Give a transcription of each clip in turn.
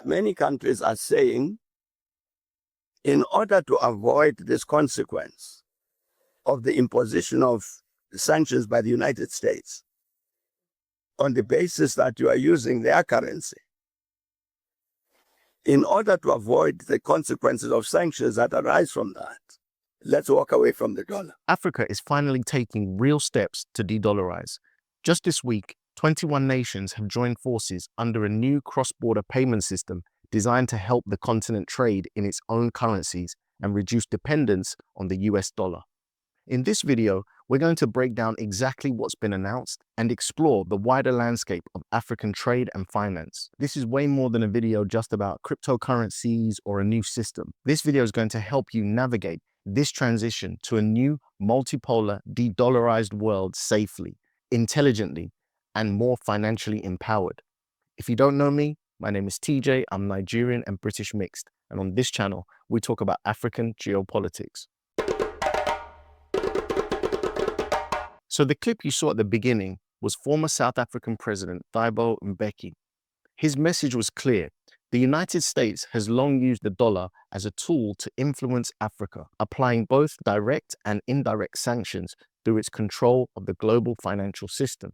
Many countries are saying, in order to avoid this consequence of the imposition of sanctions by the United States on the basis that you are using their currency, in order to avoid the consequences of sanctions that arise from that, let's walk away from the dollar. Africa is finally taking real steps to de-dollarize. Just this week, 21 nations have joined forces under a new cross-border payment system designed to help the continent trade in its own currencies and reduce dependence on the US dollar. In this video, we're going to break down exactly what's been announced and explore the wider landscape of African trade and finance. This is way more than a video just about cryptocurrencies or a new system. This video is going to help you navigate this transition to a new multipolar, de-dollarized world safely, intelligently, and more financially empowered. If you don't know me, my name is TJ, I'm Nigerian and British mixed, and on this channel, we talk about African geopolitics. So the clip you saw at the beginning was former South African President Thabo Mbeki. His message was clear. The United States has long used the dollar as a tool to influence Africa, applying both direct and indirect sanctions through its control of the global financial system.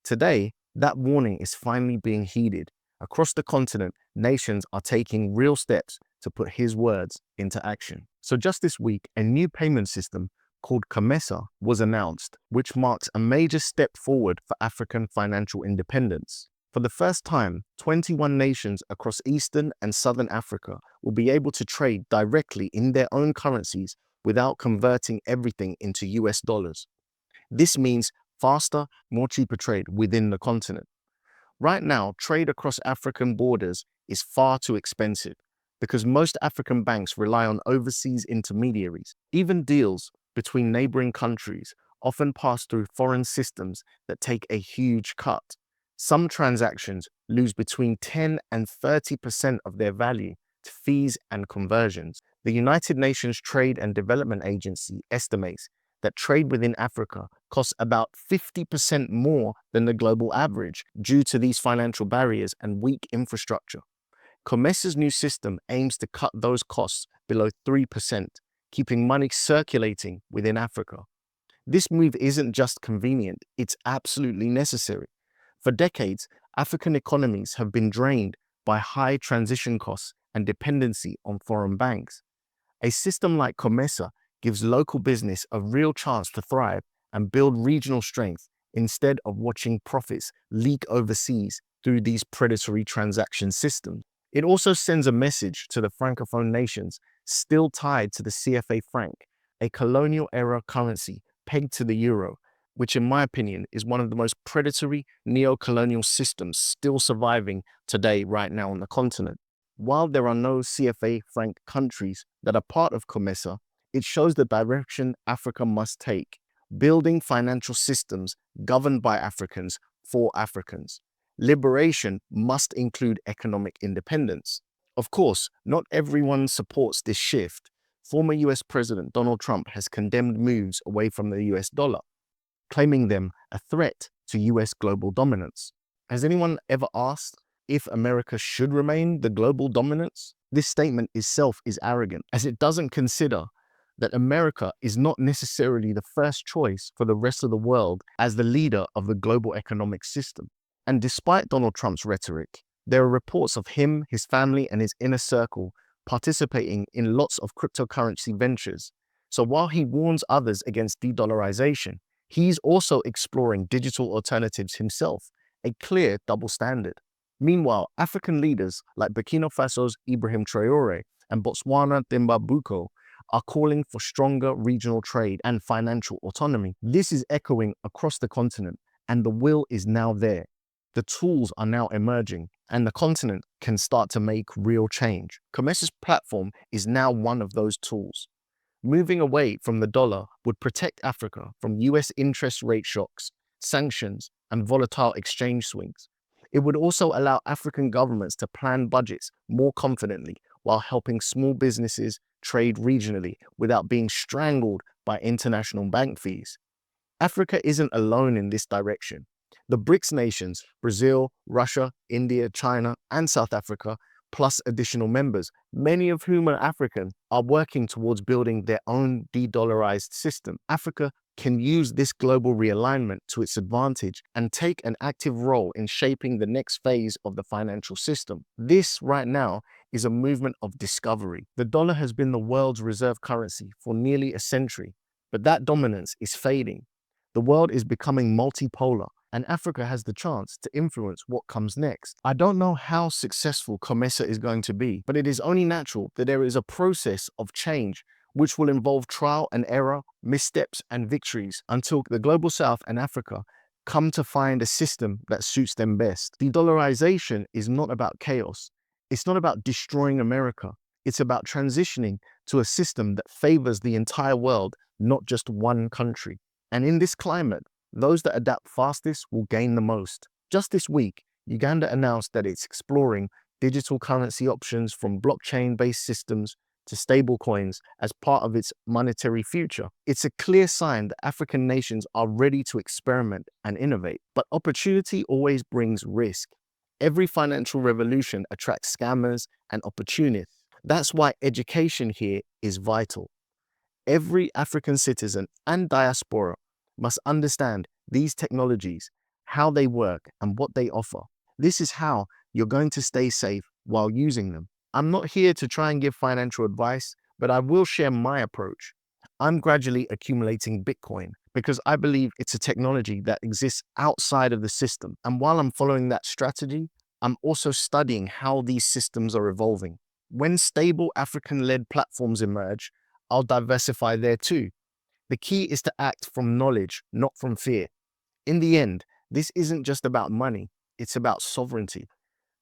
Today, that warning is finally being heeded. Across the continent, nations are taking real steps to put his words into action. So just this week, a new payment system called COMESA was announced, which marks a major step forward for African financial independence. For the first time, 21 nations across Eastern and Southern Africa will be able to trade directly in their own currencies without converting everything into US dollars. This means faster, more cheaper trade within the continent. Right now, trade across African borders is far too expensive because most African banks rely on overseas intermediaries. Even deals between neighboring countries often pass through foreign systems that take a huge cut. Some transactions lose between 10 and 30% of their value to fees and conversions. The United Nations Trade and Development Agency estimates that trade within Africa costs about 50% more than the global average due to these financial barriers and weak infrastructure. COMESA's new system aims to cut those costs below 3%, keeping money circulating within Africa. This move isn't just convenient, it's absolutely necessary. For decades, African economies have been drained by high transition costs and dependency on foreign banks. A system like COMESA gives local business a real chance to thrive and build regional strength instead of watching profits leak overseas through these predatory transaction systems. It also sends a message to the Francophone nations still tied to the CFA franc, a colonial era currency pegged to the euro, which in my opinion is one of the most predatory neo-colonial systems still surviving today right now on the continent. While there are no CFA franc countries that are part of COMESA, it shows the direction Africa must take, building financial systems governed by Africans for Africans. Liberation must include economic independence. Of course, not everyone supports this shift. Former US President Donald Trump has condemned moves away from the US dollar, claiming them a threat to US global dominance. Has anyone ever asked if America should remain the global dominance? This statement itself is arrogant, as it doesn't consider that America is not necessarily the first choice for the rest of the world as the leader of the global economic system. And despite Donald Trump's rhetoric, there are reports of him, his family, and his inner circle participating in lots of cryptocurrency ventures. So while he warns others against de-dollarization, he's also exploring digital alternatives himself, a clear double standard. Meanwhile, African leaders like Burkina Faso's Ibrahim Traoré and Botswana Themba Bako are calling for stronger regional trade and financial autonomy. This is echoing across the continent, and the will is now there. The tools are now emerging, and the continent can start to make real change. COMESA's platform is now one of those tools. Moving away from the dollar would protect Africa from US interest rate shocks, sanctions, and volatile exchange swings. It would also allow African governments to plan budgets more confidently while helping small businesses trade regionally without being strangled by international bank fees. Africa isn't alone in this direction. The BRICS nations, Brazil, Russia, India, China, and South Africa, plus additional members, many of whom are African, are working towards building their own de-dollarized system. Africa can use this global realignment to its advantage and take an active role in shaping the next phase of the financial system. This, right now, is a movement of discovery. The dollar has been the world's reserve currency for nearly a century, but that dominance is fading. The world is becoming multipolar, and Africa has the chance to influence what comes next. I don't know how successful COMESA is going to be, but it is only natural that there is a process of change which will involve trial and error, missteps and victories until the Global South and Africa come to find a system that suits them best. De-dollarization is not about chaos. It's not about destroying America. It's about transitioning to a system that favors the entire world, not just one country. And in this climate, those that adapt fastest will gain the most. Just this week, Uganda announced that it's exploring digital currency options from blockchain-based systems to stablecoins as part of its monetary future. It's a clear sign that African nations are ready to experiment and innovate. But opportunity always brings risk. Every financial revolution attracts scammers and opportunists. That's why education here is vital. Every African citizen and diaspora must understand these technologies, how they work, and what they offer. This is how you're going to stay safe while using them. I'm not here to try and give financial advice, but I will share my approach. I'm gradually accumulating Bitcoin because I believe it's a technology that exists outside of the system. And while I'm following that strategy, I'm also studying how these systems are evolving. When stable African-led platforms emerge, I'll diversify there too. The key is to act from knowledge, not from fear. In the end, this isn't just about money, it's about sovereignty.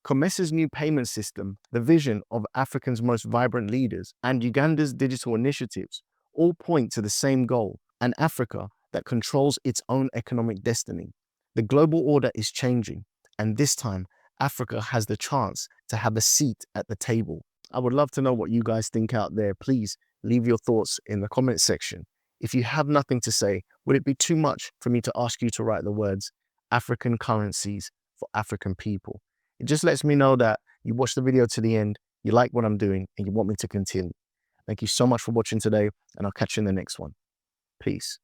COMESA's new payment system, the vision of Africa's most vibrant leaders, and Uganda's digital initiatives all point to the same goal, an Africa that controls its own economic destiny. The global order is changing, and this time, Africa has the chance to have a seat at the table. I would love to know what you guys think out there. Please leave your thoughts in the comment section. If you have nothing to say, would it be too much for me to ask you to write the words African currencies for African people? It just lets me know that you watched the video to the end, you like what I'm doing, and you want me to continue. Thank you so much for watching today, and I'll catch you in the next one. Peace.